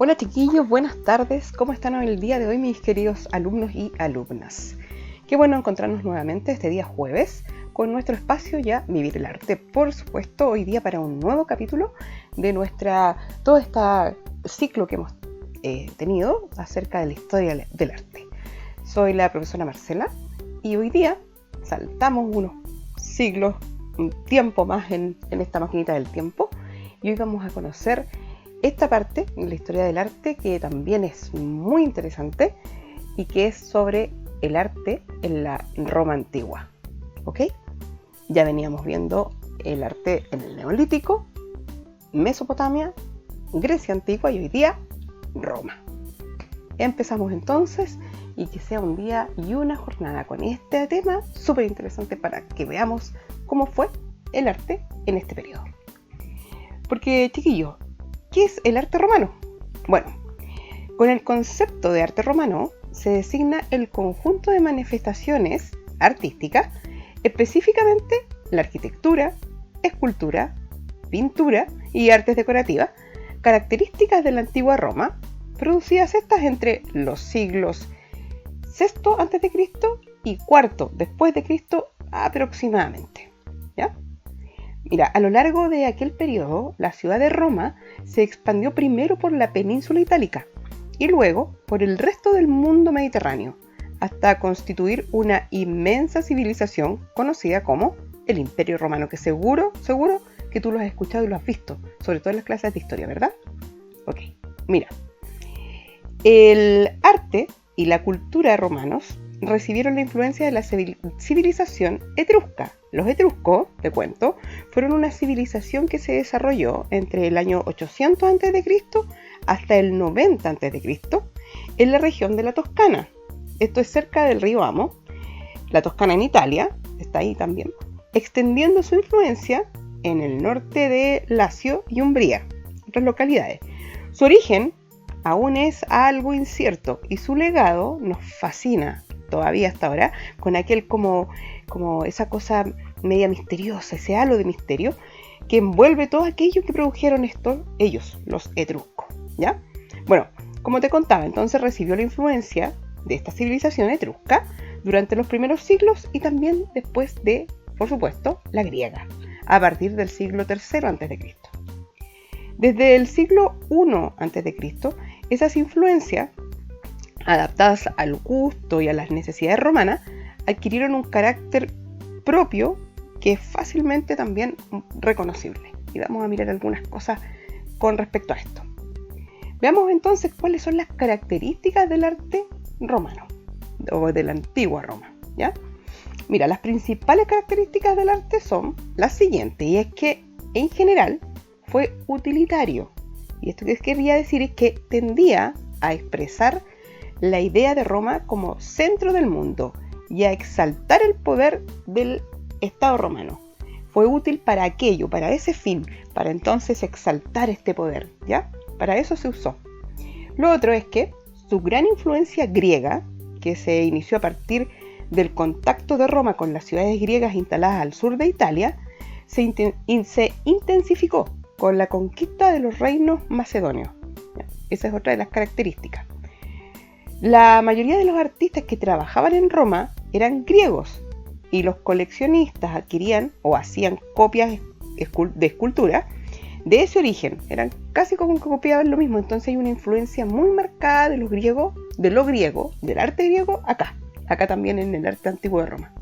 Hola chiquillos, buenas tardes. ¿Cómo están el día de hoy mis queridos alumnos y alumnas? Qué bueno encontrarnos nuevamente este día jueves con nuestro espacio ya Vivir el Arte. Por supuesto, hoy día para un nuevo capítulo de todo este ciclo que hemos tenido acerca de la historia del arte. Soy la profesora Marcela y hoy día saltamos unos siglos, un tiempo más en esta maquinita del tiempo y hoy vamos a conocer esta parte de la historia del arte que también es muy interesante y que es sobre el arte en la Roma antigua. ¿Ok? Ya veníamos viendo el arte en el Neolítico, Mesopotamia, Grecia antigua y hoy día Roma. Empezamos entonces y que sea un día y una jornada con este tema súper interesante para que veamos cómo fue el arte en este periodo. Porque, chiquillos, ¿qué es el arte romano? Bueno, con el concepto de arte romano se designa el conjunto de manifestaciones artísticas, específicamente la arquitectura, escultura, pintura y artes decorativas, características de la antigua Roma, producidas estas entre los siglos VI a.C. y IV después de Cristo aproximadamente. ¿Ya? Mira, a lo largo de aquel periodo, la ciudad de Roma se expandió primero por la península itálica y luego por el resto del mundo mediterráneo, hasta constituir una inmensa civilización conocida como el Imperio Romano, que seguro que tú lo has escuchado y lo has visto, sobre todo en las clases de historia, ¿verdad? Ok, mira, el arte y la cultura romanos recibieron la influencia de la civilización etrusca. Los etruscos, te cuento, fueron una civilización que se desarrolló entre el año 800 a.C. hasta el 90 a.C. en la región de la Toscana. Esto es cerca del río Amo. La Toscana en Italia, está ahí también, extendiendo su influencia en el norte de Lacio y Umbría, otras localidades. Su origen aún es algo incierto y su legado nos fascina todavía hasta ahora, con aquel como esa cosa media misteriosa, ese halo de misterio que envuelve todo aquello que produjeron ellos, los etruscos, ¿ya? Bueno, como te contaba, entonces recibió la influencia de esta civilización etrusca durante los primeros siglos y también después de, por supuesto, la griega, a partir del siglo III a.C. Desde el siglo I a.C., esas influencias, adaptadas al gusto y a las necesidades romanas, adquirieron un carácter propio que es fácilmente también reconocible. Y vamos a mirar algunas cosas con respecto a esto. Veamos entonces cuáles son las características del arte romano, o de la antigua Roma, ¿ya? Mira, las principales características del arte son las siguientes, y es que en general fue utilitario. Y esto que quería decir es que tendía a expresar la idea de Roma como centro del mundo y a exaltar el poder del Estado romano. Fue útil para aquello, para ese fin, para entonces exaltar este poder, ¿ya? Para eso se usó. Lo otro es que su gran influencia griega, que se inició a partir del contacto de Roma con las ciudades griegas instaladas al sur de Italia, se intensificó con la conquista de los reinos macedonios. ¿Ya? Esa es otra de las características. La mayoría de los artistas que trabajaban en Roma eran griegos y los coleccionistas adquirían o hacían copias de escultura de ese origen. Eran casi como que copiaban lo mismo. Entonces hay una influencia muy marcada de lo griego, del arte griego acá también en el arte antiguo de Roma.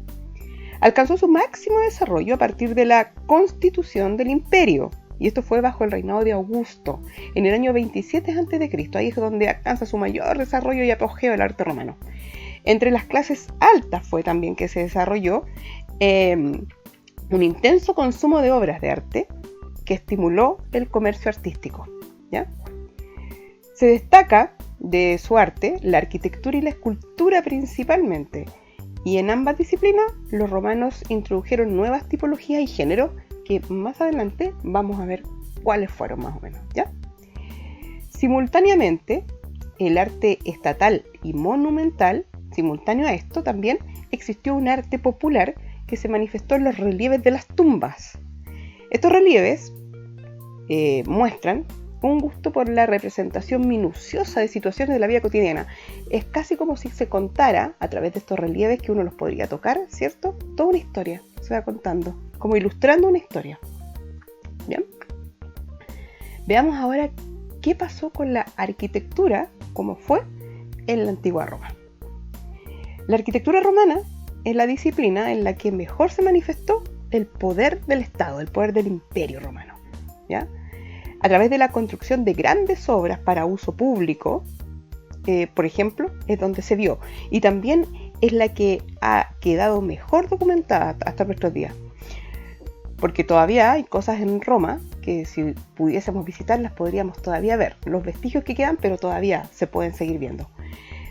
Alcanzó su máximo desarrollo a partir de la constitución del imperio. Y esto fue bajo el reinado de Augusto, en el año 27 a.C. Ahí es donde alcanza su mayor desarrollo y apogeo el arte romano. Entre las clases altas fue también que se desarrolló un intenso consumo de obras de arte que estimuló el comercio artístico, ¿ya? Se destaca de su arte la arquitectura y la escultura principalmente. Y en ambas disciplinas los romanos introdujeron nuevas tipologías y géneros que más adelante vamos a ver cuáles fueron más o menos, ¿ya? Simultáneamente, el arte estatal y monumental, simultáneo a esto también existió un arte popular que se manifestó en los relieves de las tumbas. Estos relieves muestran un gusto por la representación minuciosa de situaciones de la vida cotidiana. Es casi como si se contara, a través de estos relieves que uno los podría tocar, ¿cierto? Toda una historia se va contando, como ilustrando una historia. ¿Bien? Veamos ahora qué pasó con la arquitectura, cómo fue en la antigua Roma. La arquitectura romana es la disciplina en la que mejor se manifestó el poder del Estado, el poder del Imperio Romano, ¿ya? A través de la construcción de grandes obras para uso público, por ejemplo, es donde se vio. Y también es la que ha quedado mejor documentada hasta nuestros días. Porque todavía hay cosas en Roma que si pudiésemos visitarlas podríamos todavía ver los vestigios que quedan, pero todavía se pueden seguir viendo.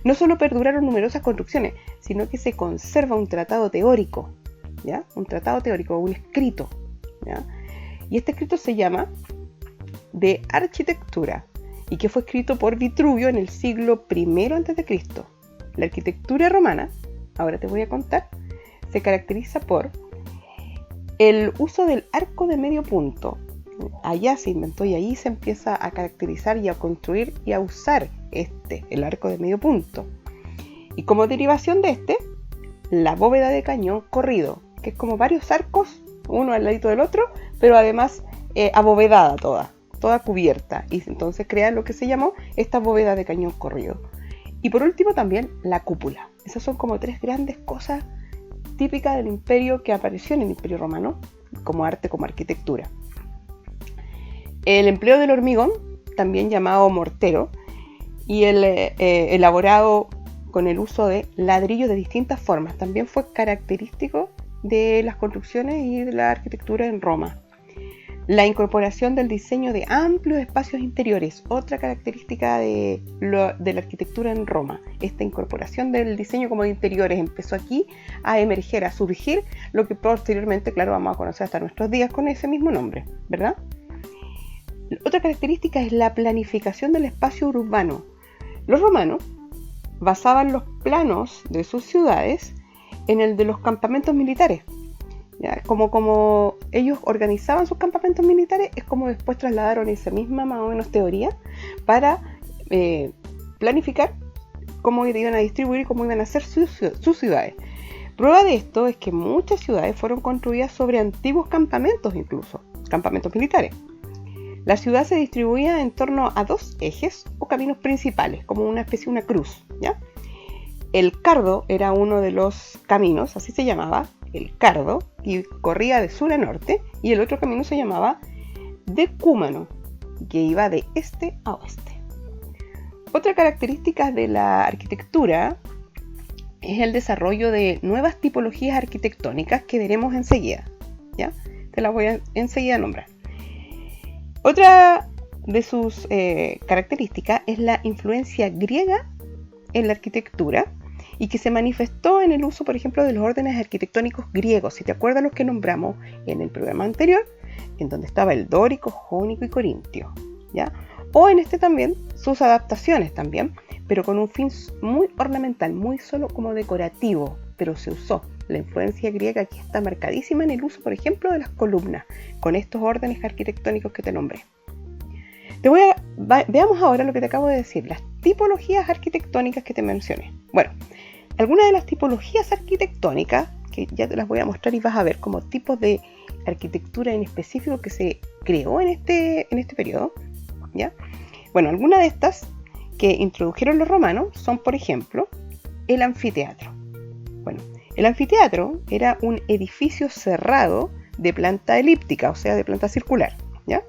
No solo perduraron numerosas construcciones, sino que se conserva un tratado teórico, ¿ya? Un tratado teórico, un escrito, ¿ya? Y este escrito se llama De Arquitectura y que fue escrito por Vitruvio en el siglo I a.C. La arquitectura romana, ahora te voy a contar, se caracteriza por el uso del arco de medio punto. Allá se inventó y ahí se empieza a caracterizar y a construir y a usar el arco de medio punto. Y como derivación de la bóveda de cañón corrido, que es como varios arcos, uno al ladito del otro, pero además abovedada toda cubierta. Y entonces crean lo que se llamó esta bóveda de cañón corrido. Y por último también la cúpula. Esas son como tres grandes cosas típicas del imperio que apareció en el Imperio Romano, como arte, como arquitectura. El empleo del hormigón, también llamado mortero, y el elaborado con el uso de ladrillos de distintas formas, también fue característico de las construcciones y de la arquitectura en Roma. La incorporación del diseño de amplios espacios interiores, otra característica de la arquitectura en Roma. Esta incorporación del diseño como de interiores empezó aquí a emerger, a surgir, lo que posteriormente, claro, vamos a conocer hasta nuestros días con ese mismo nombre, ¿verdad? Otra característica es la planificación del espacio urbano. Los romanos basaban los planos de sus ciudades en el de los campamentos militares. ¿Ya? Como ellos organizaban sus campamentos militares, es como después trasladaron esa misma más o menos teoría para planificar cómo iban a distribuir y cómo iban a hacer sus ciudades. Prueba de esto es que muchas ciudades fueron construidas sobre antiguos campamentos, incluso campamentos militares. La ciudad se distribuía en torno a dos ejes o caminos principales, como una especie de una cruz, ¿ya? El cardo era uno de los caminos, así se llamaba, el cardo, y corría de sur a norte, y el otro camino se llamaba decúmano, que iba de este a oeste. Otra característica de la arquitectura es el desarrollo de nuevas tipologías arquitectónicas que veremos enseguida, ¿ya? Te las voy a enseguida nombrar. Otra de sus características es la influencia griega en la arquitectura y que se manifestó en el uso, por ejemplo, de los órdenes arquitectónicos griegos. Si te acuerdas los que nombramos en el programa anterior, en donde estaba el dórico, jónico y corintio, ¿ya? O en también sus adaptaciones también, pero con un fin muy ornamental, muy solo como decorativo, pero se usó. La influencia griega aquí está marcadísima en el uso, por ejemplo, de las columnas, con estos órdenes arquitectónicos que te nombré. Veamos ahora lo que te acabo de decir, las tipologías arquitectónicas que te mencioné. Bueno, algunas de las tipologías arquitectónicas, que ya te las voy a mostrar y vas a ver como tipos de arquitectura en específico que se creó en este periodo, ¿ya? Bueno, algunas de estas que introdujeron los romanos son, por ejemplo, el anfiteatro. Bueno, el anfiteatro era un edificio cerrado de planta elíptica, o sea, de planta circular, ¿ya?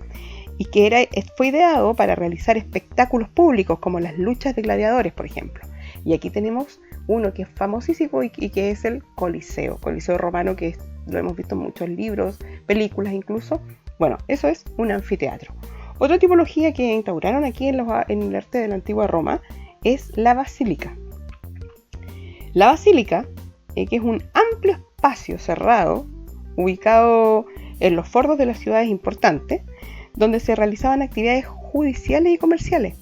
Y que fue ideado para realizar espectáculos públicos como las luchas de gladiadores, por ejemplo. Y aquí tenemos uno que es famosísimo y que es el Coliseo romano, que lo hemos visto en muchos libros, películas incluso. Bueno, eso es un anfiteatro. Otra tipología que instauraron aquí en el arte de la antigua Roma es la basílica. La basílica, que es un amplio espacio cerrado, ubicado en los fordos de las ciudades importantes, donde se realizaban actividades judiciales y comerciales.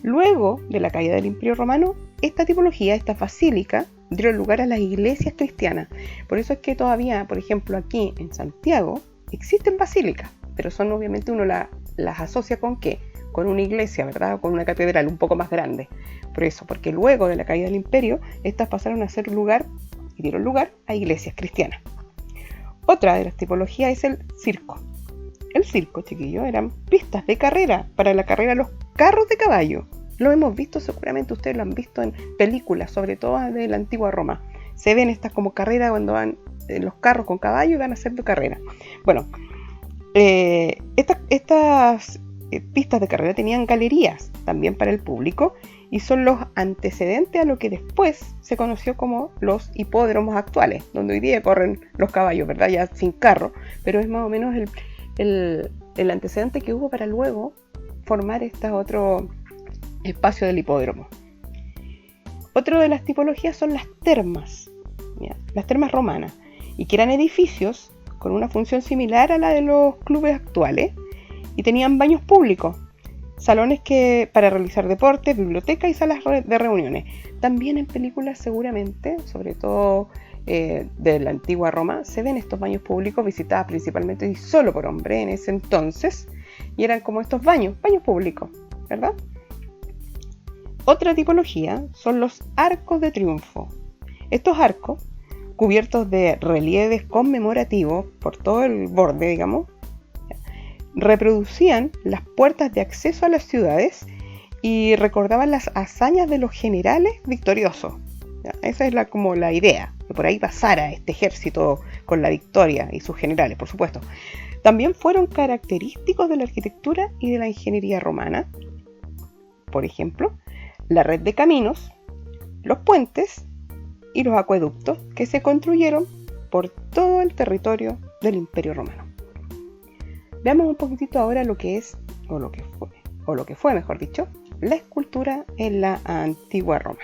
Luego de la caída del Imperio Romano, esta tipología, esta basílica, dio lugar a las iglesias cristianas. Por eso es que todavía, por ejemplo, aquí en Santiago, existen basílicas, pero son obviamente uno las asocia con ¿qué? con una iglesia, ¿verdad? O con una catedral un poco más grande. Por eso, porque luego de la caída del imperio, estas pasaron a ser lugar, y dieron lugar a iglesias cristianas. Otra de las tipologías es el circo. El circo, chiquillos, eran pistas de carrera para la carrera de los carros de caballo. Lo hemos visto, seguramente ustedes lo han visto en películas, sobre todo de la antigua Roma. Se ven estas como carreras cuando van en los carros con caballo y van haciendo carrera. Bueno, estas pistas de carrera tenían galerías también para el público y son los antecedentes a lo que después se conoció como los hipódromos actuales, donde hoy día corren los caballos, ¿verdad? Ya sin carro, pero es más o menos el antecedente que hubo para luego formar este otro espacio del hipódromo. Otra de las tipologías son las termas, ¿ya? Las termas romanas, y que eran edificios con una función similar a la de los clubes actuales y tenían baños públicos, salones para realizar deportes, bibliotecas y salas de reuniones. También en películas seguramente, sobre todo de la antigua Roma, se ven estos baños públicos visitados principalmente y solo por hombres en ese entonces, y eran como estos baños públicos, ¿verdad? Otra tipología son los arcos de triunfo. Estos arcos, cubiertos de relieves conmemorativos por todo el borde, digamos, reproducían las puertas de acceso a las ciudades y recordaban las hazañas de los generales victoriosos. Esa es como la idea, que por ahí pasara este ejército con la victoria y sus generales, por supuesto. También fueron característicos de la arquitectura y de la ingeniería romana. Por ejemplo, la red de caminos, los puentes y los acueductos que se construyeron por todo el territorio del Imperio Romano. Veamos un poquitito ahora lo que es, o lo que fue, mejor dicho, la escultura en la antigua Roma,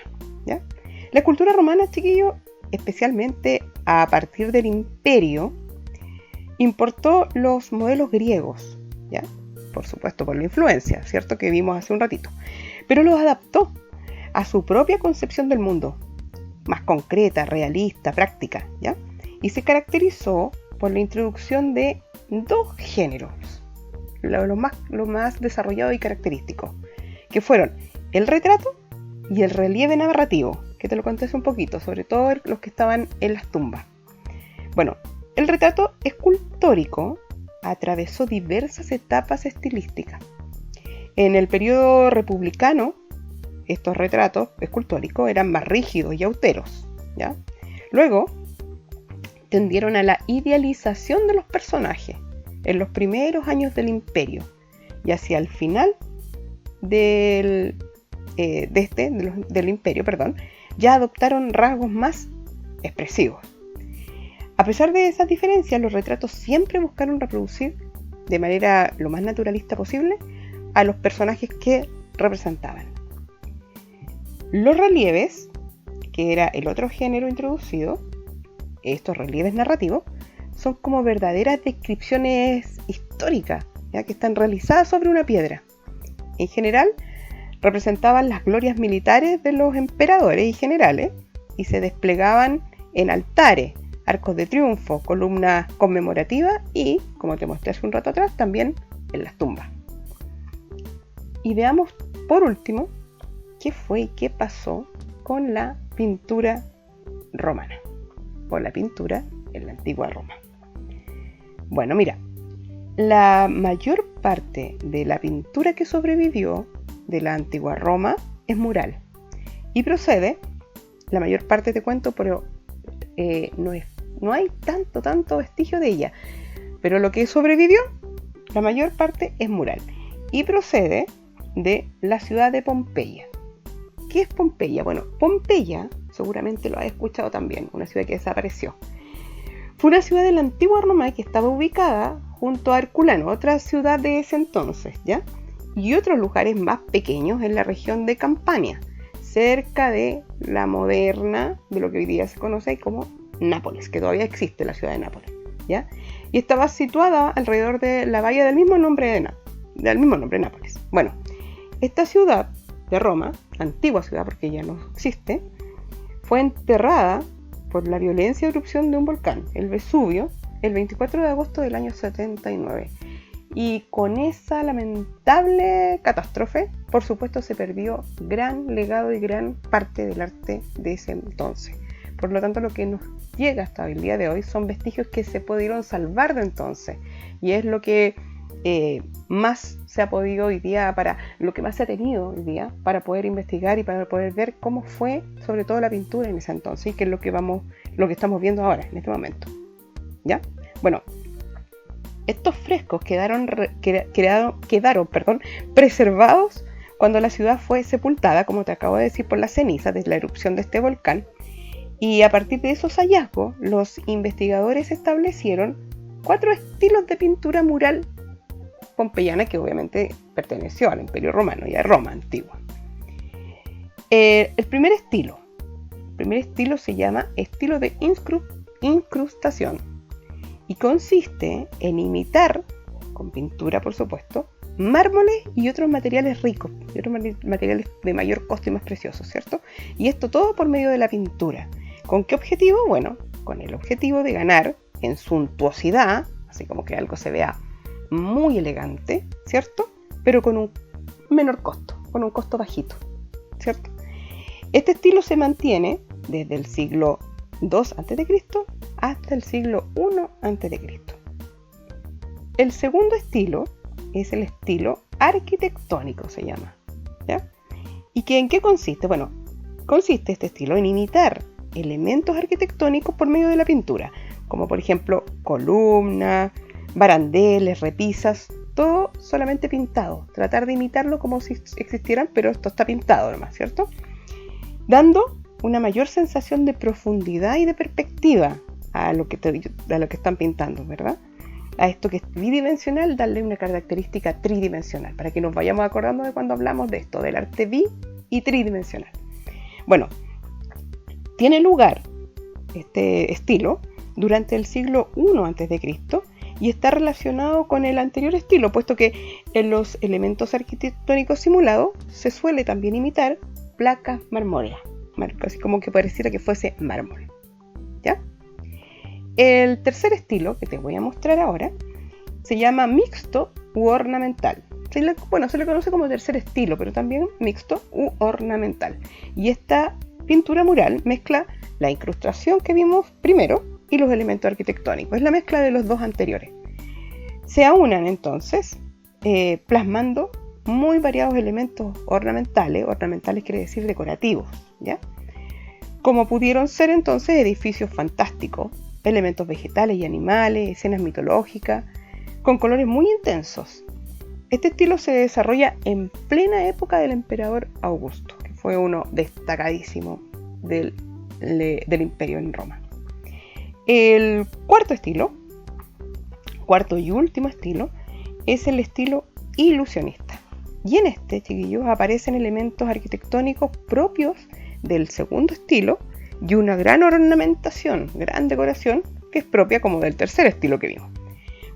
¿ya? La escultura romana, chiquillos, especialmente a partir del Imperio, importó los modelos griegos, ¿ya? Por supuesto, por la influencia, ¿cierto? Que vimos hace un ratito. Pero los adaptó a su propia concepción del mundo, más concreta, realista, práctica, ¿ya? Y se caracterizó por la introducción de dos géneros, lo más desarrollado y característico, que fueron el retrato y el relieve narrativo, que te lo conté hace un poquito, sobre todo los que estaban en las tumbas. Bueno, el retrato escultórico atravesó diversas etapas estilísticas. En el periodo republicano, estos retratos escultóricos eran más rígidos y austeros, ¿ya? Luego, tendieron a la idealización de los personajes en los primeros años del imperio y hacia el final del imperio, ya adoptaron rasgos más expresivos. A pesar de esas diferencias, los retratos siempre buscaron reproducir de manera lo más naturalista posible a los personajes que representaban. Los relieves, que era el otro género introducido, estos relieves narrativos, son como verdaderas descripciones históricas, ¿ya? Que están realizadas sobre una piedra. En general, representaban las glorias militares de los emperadores y generales y se desplegaban en altares, arcos de triunfo, columnas conmemorativas y, como te mostré hace un rato atrás, también en las tumbas. Y veamos, por último, qué fue y qué pasó con la pintura romana, o la pintura en la antigua Roma. Bueno, mira, la mayor parte de la pintura que sobrevivió de la antigua Roma es mural y procede, la mayor parte te cuento, pero no hay tanto vestigio de ella, pero lo que sobrevivió, la mayor parte es mural y procede de la ciudad de Pompeya. ¿Qué es Pompeya? Bueno, Pompeya, seguramente lo has escuchado también, una ciudad que desapareció. Fue una ciudad de la antigua Roma que estaba ubicada junto a Herculano, otra ciudad de ese entonces, ¿ya? Y otros lugares más pequeños en la región de Campania, cerca de la moderna, de lo que hoy día se conoce como Nápoles, que todavía existe la ciudad de Nápoles, ¿ya? Y estaba situada alrededor de la bahía del mismo nombre Nápoles. Bueno, esta ciudad de Roma, antigua ciudad porque ya no existe, fue enterrada por la violencia erupción de un volcán, el Vesubio, el 24 de agosto del año 79. Y con esa lamentable catástrofe, por supuesto, se perdió gran legado y gran parte del arte de ese entonces. Por lo tanto, lo que nos llega hasta el día de hoy son vestigios que se pudieron salvar de entonces. Y es lo que más se ha podido hoy día, lo que más se ha tenido hoy día para poder investigar y para poder ver cómo fue sobre todo la pintura en ese entonces, y que es lo que estamos viendo ahora, en este momento. ¿Ya? Bueno, estos frescos quedaron preservados cuando la ciudad fue sepultada, como te acabo de decir, por las cenizas de la erupción de este volcán. Y a partir de esos hallazgos, los investigadores establecieron 4 estilos de pintura mural pompeyana que obviamente perteneció al Imperio Romano y a Roma antigua. El primer estilo se llama estilo de incrustación y consiste en imitar, con pintura por supuesto, mármoles y otros materiales ricos, y otros materiales de mayor costo y más preciosos, ¿cierto? Y esto todo por medio de la pintura. ¿Con qué objetivo? Bueno, con el objetivo de ganar en suntuosidad, así como que algo se vea muy elegante, ¿cierto? Pero con un menor costo, con un costo bajito, ¿cierto? Este estilo se mantiene desde el siglo II a.C. hasta el siglo I a.C. El segundo estilo es el estilo arquitectónico, se llama, ¿ya? ¿Y en qué consiste? Bueno, consiste este estilo en imitar elementos arquitectónicos por medio de la pintura, como por ejemplo columnas, barandeles, repisas, todo solamente pintado. Tratar de imitarlo como si existieran, pero esto está pintado nomás, ¿cierto? Dando una mayor sensación de profundidad y de perspectiva a lo que están pintando, ¿verdad? A esto que es bidimensional, darle una característica tridimensional, para que nos vayamos acordando de cuando hablamos de esto, del arte bi y tridimensional. Bueno, tiene lugar este estilo durante el siglo I a.C. y está relacionado con el anterior estilo, puesto que en los elementos arquitectónicos simulados se suele también imitar placas marmóreas, así como que pareciera que fuese mármol, ¿ya? El tercer estilo que te voy a mostrar ahora se llama mixto u ornamental. Se le conoce como tercer estilo, pero también mixto u ornamental. Y esta pintura mural mezcla la incrustación que vimos primero y los elementos arquitectónicos. Es la mezcla de los dos anteriores. Se aunan entonces plasmando muy variados elementos ornamentales. Ornamentales quiere decir decorativos, ¿ya? Como pudieron ser entonces edificios fantásticos, elementos vegetales y animales, escenas mitológicas, con colores muy intensos. Este estilo se desarrolla en plena época del emperador Augusto, que fue uno destacadísimo del imperio en Roma. El cuarto y último estilo, es el estilo ilusionista. Y en este, chiquillos, aparecen elementos arquitectónicos propios del segundo estilo y una gran ornamentación, gran decoración, que es propia como del tercer estilo que vimos.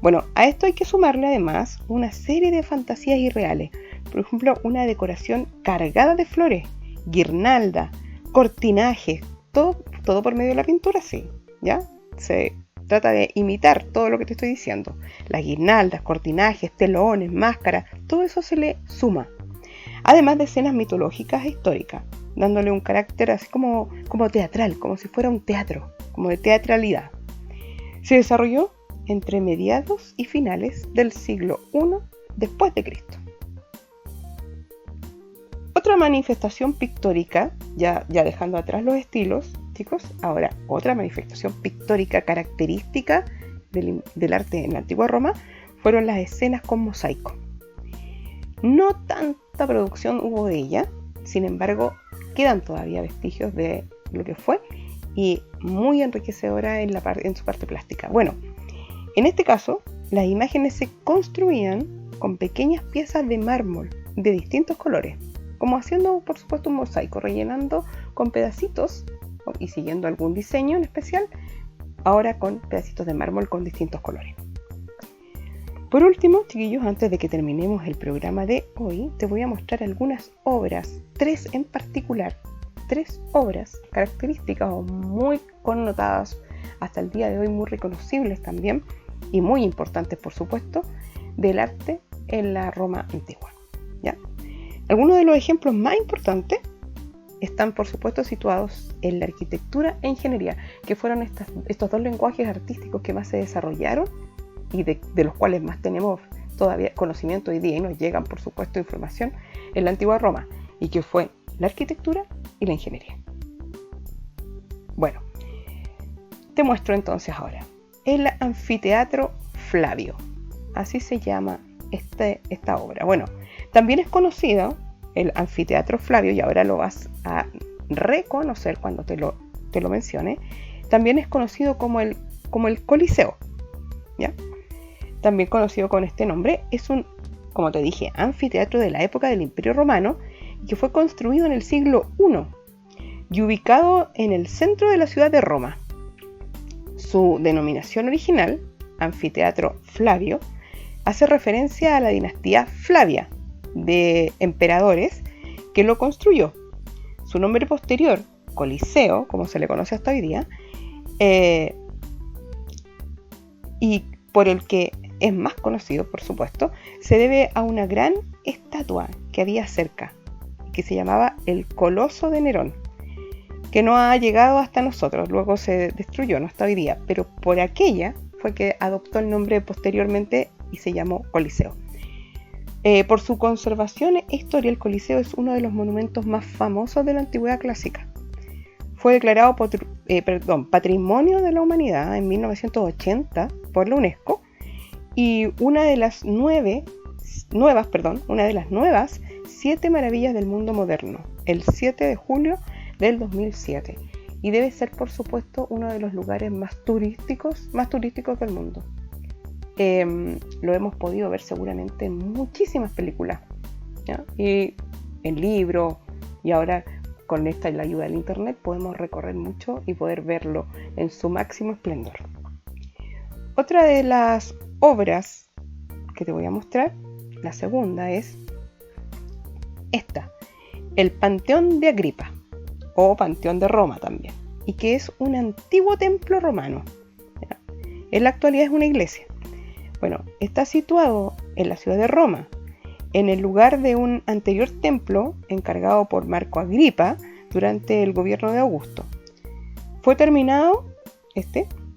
Bueno, a esto hay que sumarle además una serie de fantasías irreales. Por ejemplo, una decoración cargada de flores, guirnalda, cortinajes, todo por medio de la pintura, sí, ¿ya? Se trata de imitar todo lo que te estoy diciendo. Las guirnaldas, cortinajes, telones, máscaras, todo eso se le suma. Además de escenas mitológicas e históricas, dándole un carácter así como teatral, como si fuera un teatro, como de teatralidad. Se desarrolló entre mediados y finales del siglo I después de Cristo. Otra manifestación pictórica, ya dejando atrás los estilos, chicos, ahora otra manifestación pictórica característica del arte en la antigua Roma fueron las escenas con mosaico. No tanta producción hubo de ella, sin embargo, quedan todavía vestigios de lo que fue y muy enriquecedora en su parte plástica. Bueno, en este caso, las imágenes se construían con pequeñas piezas de mármol de distintos colores, como haciendo, por supuesto, un mosaico, rellenando con pedacitos y siguiendo algún diseño en especial, ahora con pedacitos de mármol con distintos colores. Por último, chiquillos, antes de que terminemos el programa de hoy, te voy a mostrar algunas obras, 3 en particular, 3 obras características o muy connotadas hasta el día de hoy, muy reconocibles también y muy importantes, por supuesto, del arte en la Roma antigua, ¿ya? Algunos de los ejemplos más importantes están, por supuesto, situados en la arquitectura e ingeniería, que fueron estos dos lenguajes artísticos que más se desarrollaron y de los cuales más tenemos todavía conocimiento hoy día y nos llegan, por supuesto, información en la antigua Roma, y que fue la arquitectura y la ingeniería. Bueno, te muestro entonces ahora el Anfiteatro Flavio, así se llama esta obra. Bueno, también es conocido el Anfiteatro Flavio, y ahora lo vas a reconocer cuando te lo mencione. También es conocido como el Coliseo, ¿ya? También conocido con este nombre. Es un, como te dije, anfiteatro de la época del Imperio Romano, que fue construido en el siglo I y ubicado en el centro de la ciudad de Roma. Su denominación original, Anfiteatro Flavio, hace referencia a la dinastía Flavia de emperadores que lo construyó. Su nombre posterior, Coliseo, como se le conoce hasta hoy día, y por el que es más conocido, por supuesto, se debe a una gran estatua que había cerca, que se llamaba el Coloso de Nerón, que no ha llegado hasta nosotros, luego se destruyó, no hasta hoy día, pero por aquella fue que adoptó el nombre posteriormente y se llamó Coliseo. Por su conservación e historia, el Coliseo es uno de los monumentos más famosos de la antigüedad clásica. Fue declarado Patrimonio de la Humanidad en 1980 por la UNESCO, y una de las nuevas 7 maravillas del mundo moderno, el 7 de julio del 2007, y debe ser, por supuesto, uno de los lugares más turísticos del mundo. Lo hemos podido ver seguramente en muchísimas películas, ¿ya? Y en libros, y ahora con la ayuda del internet podemos recorrer mucho y poder verlo en su máximo esplendor. Otra de las obras que te voy a mostrar, la segunda, es esta, el Panteón de Agripa, o Panteón de Roma también, y que es un antiguo templo romano, ¿ya? En la actualidad es una iglesia. Bueno, está situado en la ciudad de Roma, en el lugar de un anterior templo encargado por Marco Agripa durante el gobierno de Augusto. Fue terminado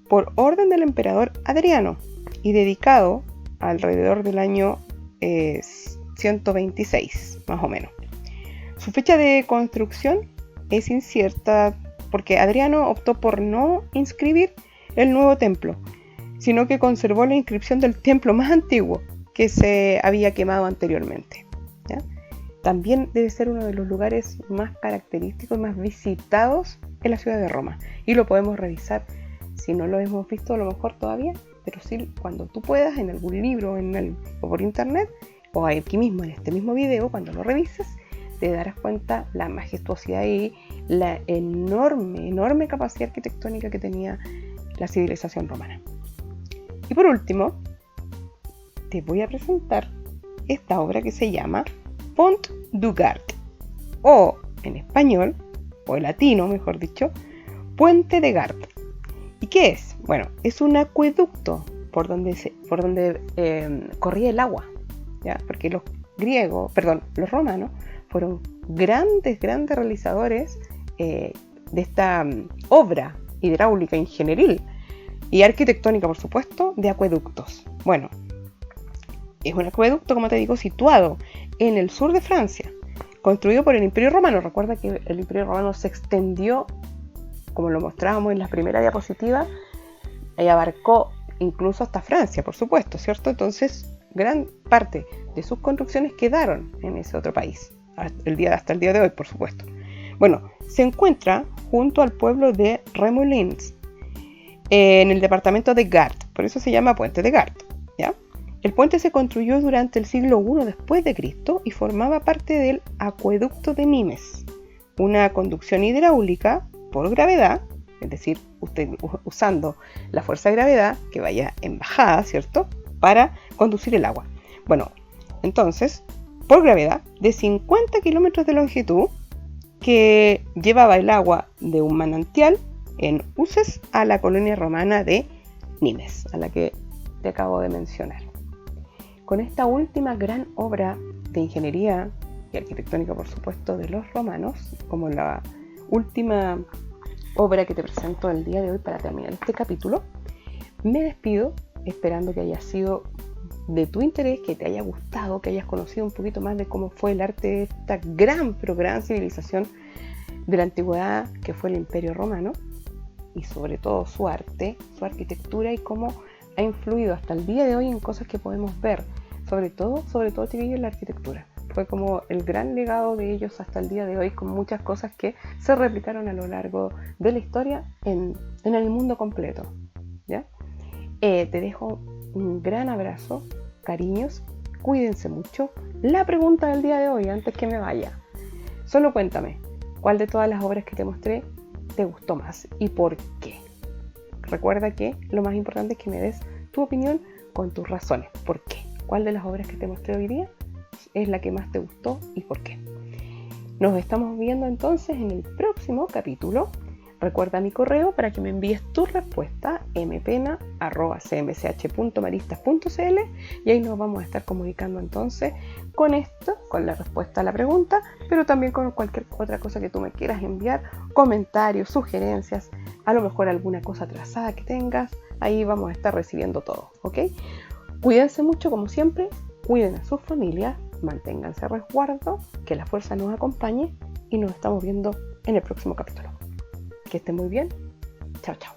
por orden del emperador Adriano y dedicado alrededor del año 126, más o menos. Su fecha de construcción es incierta porque Adriano optó por no inscribir el nuevo templo, sino que conservó la inscripción del templo más antiguo que se había quemado anteriormente, ¿ya? También debe ser uno de los lugares más característicos, más visitados en la ciudad de Roma, y lo podemos revisar si no lo hemos visto a lo mejor todavía, pero sí cuando tú puedas, en algún libro o por internet, o aquí mismo en este mismo video, cuando lo revises, te darás cuenta la majestuosidad y la enorme capacidad arquitectónica que tenía la civilización romana. Y por último, te voy a presentar esta obra que se llama Pont du Gard, o en español, o en latino mejor dicho, Puente de Gard. ¿Y qué es? Bueno, es un acueducto por donde corría el agua, ¿ya? Porque los romanos fueron grandes realizadores de esta obra hidráulica ingenieril y arquitectónica, por supuesto, de acueductos. Bueno, es un acueducto, como te digo, situado en el sur de Francia, construido por el Imperio Romano. Recuerda que el Imperio Romano se extendió, como lo mostrábamos en la primera diapositiva, y abarcó incluso hasta Francia, por supuesto, ¿cierto? Entonces, gran parte de sus construcciones quedaron en ese otro país, hasta el día de hoy, por supuesto. Bueno, se encuentra junto al pueblo de Remoulins, en el departamento de Gard, por eso se llama Puente de Gard, ¿ya? El puente se construyó durante el siglo I después de Cristo y formaba parte del acueducto de Nimes, una conducción hidráulica por gravedad, es decir, usando la fuerza de gravedad que vaya en bajada, ¿cierto?, para conducir el agua. Bueno, entonces, por gravedad, de 50 kilómetros de longitud, que llevaba el agua de un manantial en Uses a la colonia romana de Nimes, a la que te acabo de mencionar. con esta última gran obra de ingeniería y arquitectónica, por supuesto, de los romanos, como la última obra que te presento el día de hoy para terminar este capítulo. Me despido esperando que haya sido de tu interés, que te haya gustado, que hayas conocido un poquito más de cómo fue el arte de esta gran civilización de la antigüedad que fue el Imperio Romano, y sobre todo su arte, su arquitectura y cómo ha influido hasta el día de hoy en cosas que podemos ver, sobre todo chiquillos, en la arquitectura. Fue como el gran legado de ellos hasta el día de hoy, con muchas cosas que se replicaron a lo largo de la historia en el mundo completo, ¿ya? Te dejo un gran abrazo, cariños, cuídense mucho. La pregunta del día de hoy, antes que me vaya, solo cuéntame, ¿cuál de todas las obras que te mostré te gustó más y por qué? Recuerda que lo más importante es que me des tu opinión con tus razones. ¿Por qué? ¿Cuál de las obras que te mostré hoy día es la que más te gustó y por qué? Nos estamos viendo entonces en el próximo capítulo. Recuerda mi correo para que me envíes tu respuesta, mpena@cmch.maristas.cl, y ahí nos vamos a estar comunicando entonces con esto, con la respuesta a la pregunta, pero también con cualquier otra cosa que tú me quieras enviar, comentarios, sugerencias, a lo mejor alguna cosa atrasada que tengas, ahí vamos a estar recibiendo todo, ¿ok? Cuídense mucho como siempre, cuiden a sus familias, manténganse a resguardo, que la fuerza nos acompañe y nos estamos viendo en el próximo capítulo. Que estén muy bien. Chao, chao.